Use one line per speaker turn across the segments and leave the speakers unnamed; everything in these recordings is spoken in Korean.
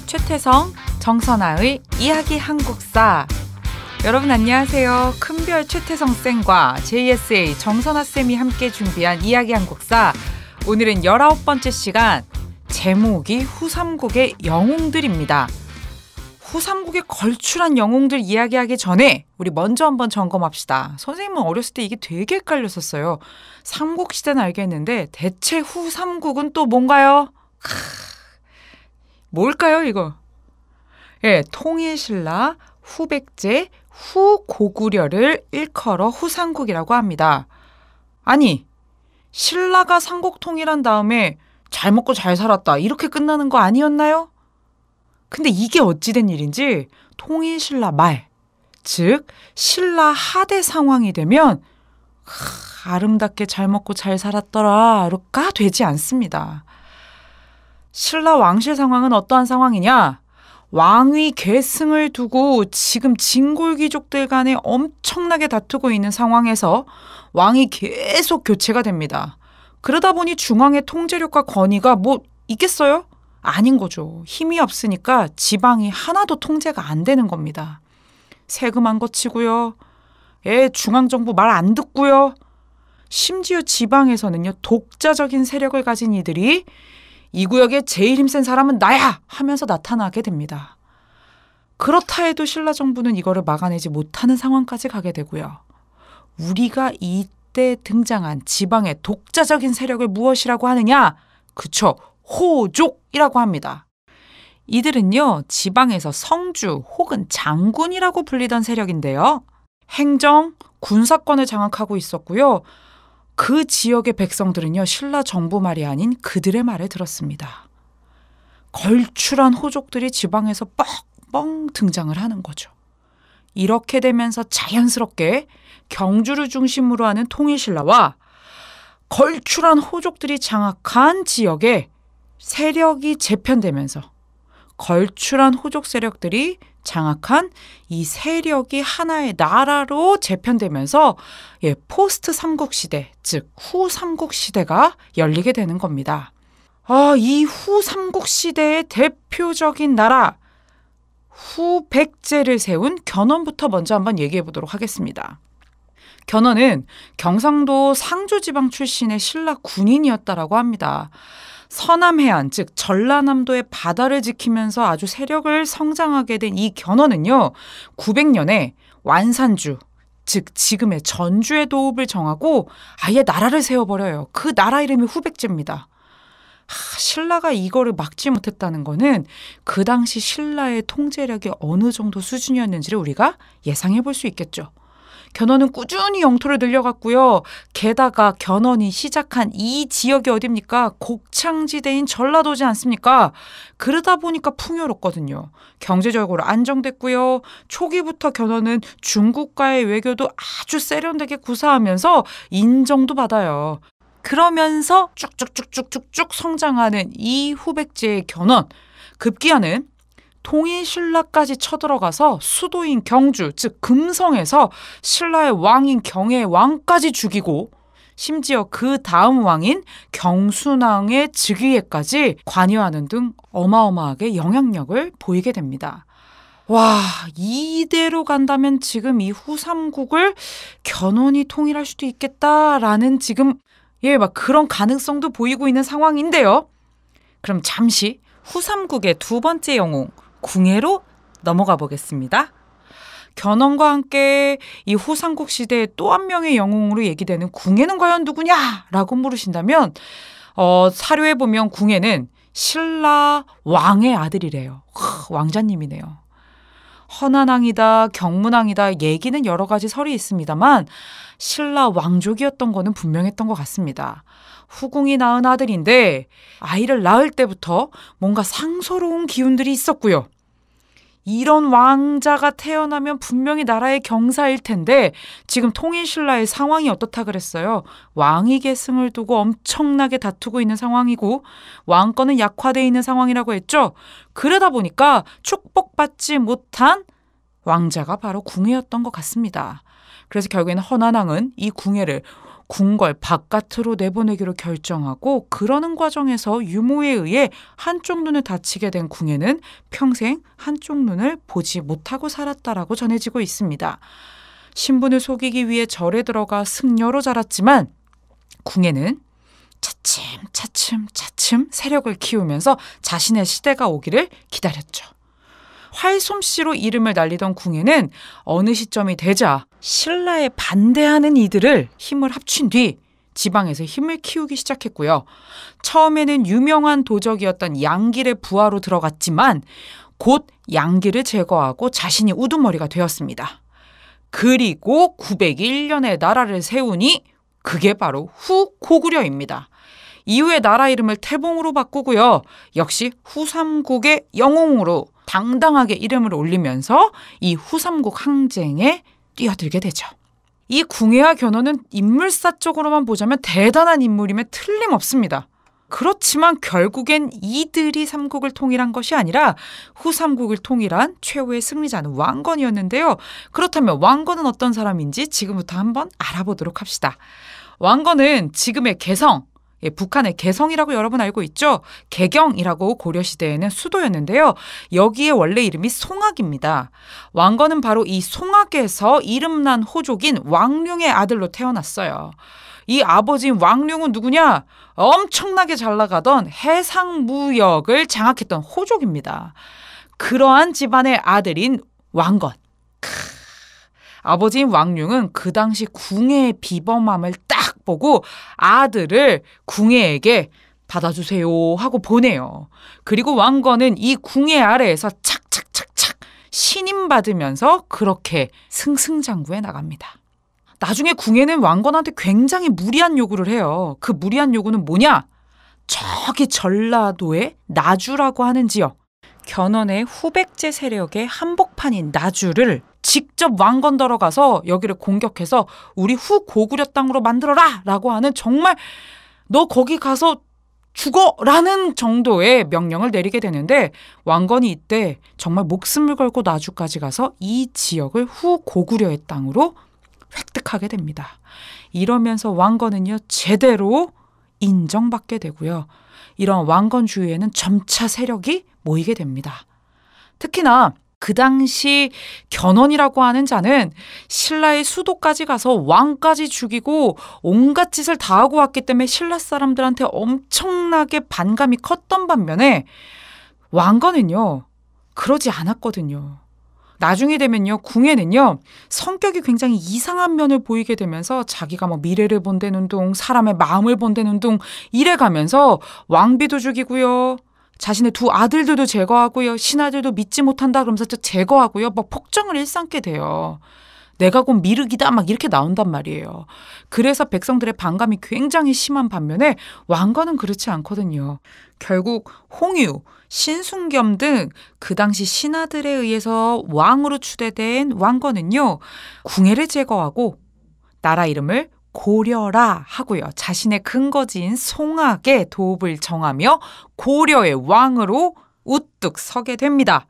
최태성, 정선아의 이야기 한국사. 여러분 안녕하세요. 큰별 최태성 쌤과 JSA 정선아 쌤이 함께 준비한 이야기 한국사. 오늘은 19번째 시간, 제목이 후삼국의 영웅들입니다. 후삼국의 걸출한 영웅들 이야기하기 전에 우리 먼저 한번 점검합시다. 선생님은 어렸을 때 이게 되게 헷갈렸었어요. 삼국시대는 알겠는데 대체 후삼국은 또 뭔가요? 뭘까요 이거? 예, 통일신라, 후백제, 후고구려를 일컬어 후삼국이라고 합니다. 아니, 신라가 삼국 통일한 다음에 잘 먹고 잘 살았다 이렇게 끝나는 거 아니었나요? 근데 이게 어찌된 일인지 통일신라 말, 즉 신라 하대 상황이 되면 아름답게 잘 먹고 잘 살았더라가 되지 않습니다. 신라 왕실 상황은 어떠한 상황이냐? 왕위 계승을 두고 지금 진골귀족들 간에 엄청나게 다투고 있는 상황에서 왕이 계속 교체가 됩니다. 그러다 보니 중앙의 통제력과 권위가 뭐 있겠어요? 아닌 거죠. 힘이 없으니까 지방이 하나도 통제가 안 되는 겁니다. 세금 안 거치고요. 중앙정부 말 안 듣고요. 심지어 지방에서는요, 독자적인 세력을 가진 이들이 이 구역에 제일 힘센 사람은 나야! 하면서 나타나게 됩니다. 그렇다 해도 신라 정부는 이거를 막아내지 못하는 상황까지 가게 되고요. 우리가 이때 등장한 지방의 독자적인 세력을 무엇이라고 하느냐? 그쵸, 호족이라고 합니다. 이들은요, 지방에서 성주 혹은 장군이라고 불리던 세력인데요. 행정, 군사권을 장악하고 있었고요. 그 지역의 백성들은요, 신라 정부 말이 아닌 그들의 말을 들었습니다. 걸출한 호족들이 지방에서 뻥뻥 등장을 하는 거죠. 이렇게 되면서 자연스럽게 경주를 중심으로 하는 통일신라와 걸출한 호족들이 장악한 지역에 세력이 재편되면서 걸출한 호족 세력들이 장악한 이 세력이 하나의 나라로 재편되면서 포스트 삼국시대, 즉 후삼국시대가 열리게 되는 겁니다. 이 후삼국시대의 대표적인 나라 후백제를 세운 견훤부터 먼저 한번 얘기해 보도록 하겠습니다. 견훤은 경상도 상주지방 출신의 신라 군인이었다라고 합니다. 서남해안, 즉 전라남도의 바다를 지키면서 아주 세력을 성장하게 된 이 견훤은요, 900년에 완산주, 즉 지금의 전주의 도읍을 정하고 아예 나라를 세워버려요. 그 나라 이름이 후백제입니다. 신라가 이거를 막지 못했다는 거는 그 당시 신라의 통제력이 어느 정도 수준이었는지를 우리가 예상해 볼 수 있겠죠. 견훤은 꾸준히 영토를 늘려갔고요. 게다가 견훤이 시작한 이 지역이 어딥니까? 곡창지대인 전라도지 않습니까? 그러다 보니까 풍요롭거든요. 경제적으로 안정됐고요. 초기부터 견훤은 중국과의 외교도 아주 세련되게 구사하면서 인정도 받아요. 그러면서 쭉쭉쭉쭉쭉쭉 성장하는 이 후백제의 견훤, 급기야는 통일신라까지 쳐들어가서 수도인 경주, 즉 금성에서 신라의 왕인 경의 왕까지 죽이고 심지어 그 다음 왕인 경순왕의 즉위에까지 관여하는 등 어마어마하게 영향력을 보이게 됩니다. 와, 이대로 간다면 지금 이 후삼국을 견훤이 통일할 수도 있겠다라는 지금 막 그런 가능성도 보이고 있는 상황인데요. 그럼 잠시 후삼국의 두 번째 영웅 궁예로 넘어가 보겠습니다. 견훤과 함께 이 후삼국 시대의 또 한 명의 영웅으로 얘기되는 궁예는 과연 누구냐라고 물으신다면 사료에 보면 궁예는 신라 왕의 아들이래요. 왕자님이네요. 헌안왕이다, 경문왕이다 얘기는 여러 가지 설이 있습니다만 신라 왕족이었던 거는 분명했던 것 같습니다. 후궁이 낳은 아들인데 아이를 낳을 때부터 뭔가 상서로운 기운들이 있었고요. 이런 왕자가 태어나면 분명히 나라의 경사일 텐데 지금 통일신라의 상황이 어떻다 그랬어요? 왕위 계승을 두고 엄청나게 다투고 있는 상황이고 왕권은 약화되어 있는 상황이라고 했죠. 그러다 보니까 축복받지 못한 왕자가 바로 궁예였던 것 같습니다. 그래서 결국에는 헌안왕은 이 궁예를 궁궐 바깥으로 내보내기로 결정하고 그러는 과정에서 유모에 의해 한쪽 눈을 다치게 된 궁예는 평생 한쪽 눈을 보지 못하고 살았다라고 전해지고 있습니다. 신분을 속이기 위해 절에 들어가 승려로 자랐지만 궁예는 차츰 세력을 키우면서 자신의 시대가 오기를 기다렸죠. 활솜씨로 이름을 날리던 궁예는 어느 시점이 되자 신라에 반대하는 이들을 힘을 합친 뒤 지방에서 힘을 키우기 시작했고요. 처음에는 유명한 도적이었던 양길의 부하로 들어갔지만 곧 양길을 제거하고 자신이 우두머리가 되었습니다. 그리고 901년에 나라를 세우니 그게 바로 후고구려입니다. 이후에 나라 이름을 태봉으로 바꾸고요. 역시 후삼국의 영웅으로 당당하게 이름을 올리면서 이 후삼국 항쟁에 뛰어들게 되죠. 이 궁예와 견훤은 인물사적으로만 보자면 대단한 인물임에 틀림없습니다. 그렇지만 결국엔 이들이 삼국을 통일한 것이 아니라 후삼국을 통일한 최후의 승리자는 왕건이었는데요. 그렇다면 왕건은 어떤 사람인지 지금부터 한번 알아보도록 합시다. 왕건은 지금의 개성, 북한의 개성이라고 여러분 알고 있죠? 개경이라고 고려시대에는 수도였는데요. 여기에 원래 이름이 송악입니다. 왕건은 바로 이 송악에서 이름난 호족인 왕룡의 아들로 태어났어요. 이 아버지인 왕룡은 누구냐? 엄청나게 잘 나가던 해상무역을 장악했던 호족입니다. 그러한 집안의 아들인 왕건. 아버지인 왕룡은 그 당시 궁예의 비범함을 딱 보고 아들을 궁예에게 받아주세요 하고 보내요. 그리고 왕건은 이 궁예 아래에서 착착착착 신임받으면서 그렇게 승승장구해 나갑니다. 나중에 궁예는 왕건한테 굉장히 무리한 요구를 해요. 그 무리한 요구는 뭐냐? 저기 전라도의 나주라고 하는 지역, 견훤의 후백제 세력의 한복판인 나주를 직접 왕건더러 가서 여기를 공격해서 우리 후고구려 땅으로 만들어라 라고 하는 정말 너 거기 가서 죽어라는 정도의 명령을 내리게 되는데 왕건이 이때 정말 목숨을 걸고 나주까지 가서 이 지역을 후고구려의 땅으로 획득하게 됩니다. 이러면서 왕건은요 제대로 인정받게 되고요. 이런 왕건 주위에는 점차 세력이 모이게 됩니다. 특히나 그 당시 견훤이라고 하는 자는 신라의 수도까지 가서 왕까지 죽이고 온갖 짓을 다 하고 왔기 때문에 신라 사람들한테 엄청나게 반감이 컸던 반면에 왕건은요 그러지 않았거든요. 나중에 되면요 궁예는요 성격이 굉장히 이상한 면을 보이게 되면서 자기가 뭐 미래를 본다는 둥 사람의 마음을 본다는 둥 이래가면서 왕비도 죽이고요. 자신의 두 아들들도 제거하고요. 신하들도 믿지 못한다 그러면서 제거하고요. 막 폭정을 일삼게 돼요. 내가 곧 미륵이다 막 이렇게 나온단 말이에요. 그래서 백성들의 반감이 굉장히 심한 반면에 왕건은 그렇지 않거든요. 결국 홍유, 신순겸 등 그 당시 신하들에 의해서 왕으로 추대된 왕건은요. 궁예를 제거하고 나라 이름을 고려라 하고요. 자신의 근거지인 송악의 도읍을 정하며 고려의 왕으로 우뚝 서게 됩니다.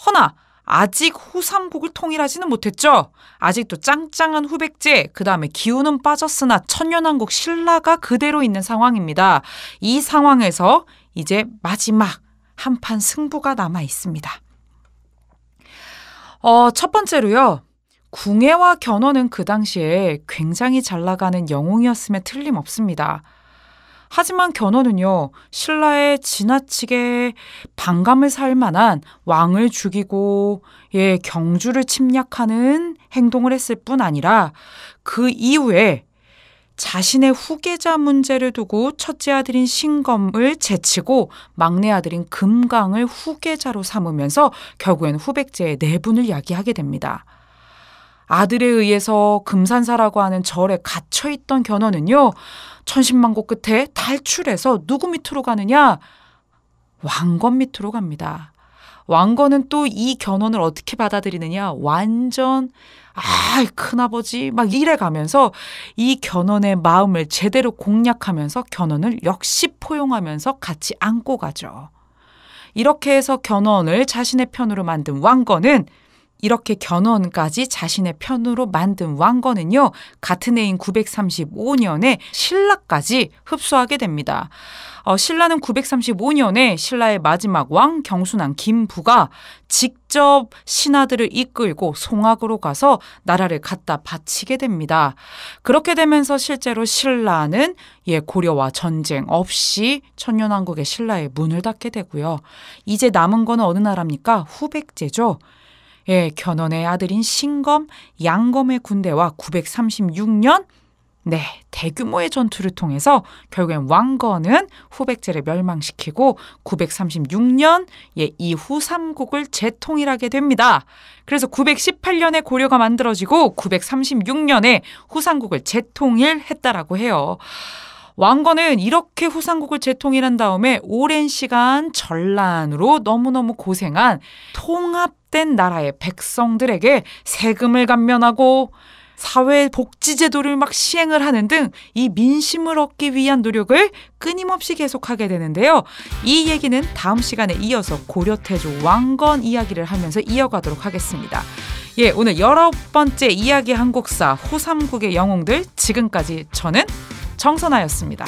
허나 아직 후삼국을 통일하지는 못했죠. 아직도 짱짱한 후백제, 그 다음에 기운은 빠졌으나 천년왕국 신라가 그대로 있는 상황입니다. 이 상황에서 이제 마지막 한판 승부가 남아 있습니다. 첫 번째로요. 궁예와 견훤은 그 당시에 굉장히 잘 나가는 영웅이었음에 틀림없습니다. 하지만 견훤은요. 신라에 지나치게 반감을 살 만한 왕을 죽이고 경주를 침략하는 행동을 했을 뿐 아니라 그 이후에 자신의 후계자 문제를 두고 첫째 아들인 신검을 제치고 막내 아들인 금강을 후계자로 삼으면서 결국엔 후백제의 내분을 야기하게 됩니다. 아들에 의해서 금산사라고 하는 절에 갇혀있던 견훤은요. 천신만고 끝에 탈출해서 누구 밑으로 가느냐? 왕건 밑으로 갑니다. 왕건은 또 이 견훤을 어떻게 받아들이느냐? 완전 큰아버지 막 이래가면서 이 견훤의 마음을 제대로 공략하면서 견훤을 역시 포용하면서 같이 안고 가죠. 이렇게 해서 견훤을 자신의 편으로 만든 왕건은 이렇게 견훤까지 자신의 편으로 만든 왕건은요, 같은 해인 935년에 신라까지 흡수하게 됩니다. 신라는 935년에 신라의 마지막 왕 경순왕 김부가 직접 신하들을 이끌고 송악으로 가서 나라를 갖다 바치게 됩니다. 그렇게 되면서 실제로 신라는 고려와 전쟁 없이 천년왕국의 신라의 문을 닫게 되고요. 이제 남은 거는 어느 나라입니까? 후백제죠. 견훤의 아들인 신검, 양검의 군대와 936년 대규모의 전투를 통해서 결국엔 왕건은 후백제를 멸망시키고 936년 이 후삼국을 재통일하게 됩니다. 그래서 918년에 고려가 만들어지고 936년에 후삼국을 재통일했다라고 해요. 왕건은 이렇게 후삼국을 재통일한 다음에 오랜 시간 전란으로 너무너무 고생한 통합된 나라의 백성들에게 세금을 감면하고 사회복지제도를 막 시행을 하는 등 이 민심을 얻기 위한 노력을 끊임없이 계속하게 되는데요. 이 얘기는 다음 시간에 이어서 고려태조 왕건 이야기를 하면서 이어가도록 하겠습니다. 오늘 19번째 이야기 한국사 후삼국의 영웅들, 지금까지 저는 정선아였습니다.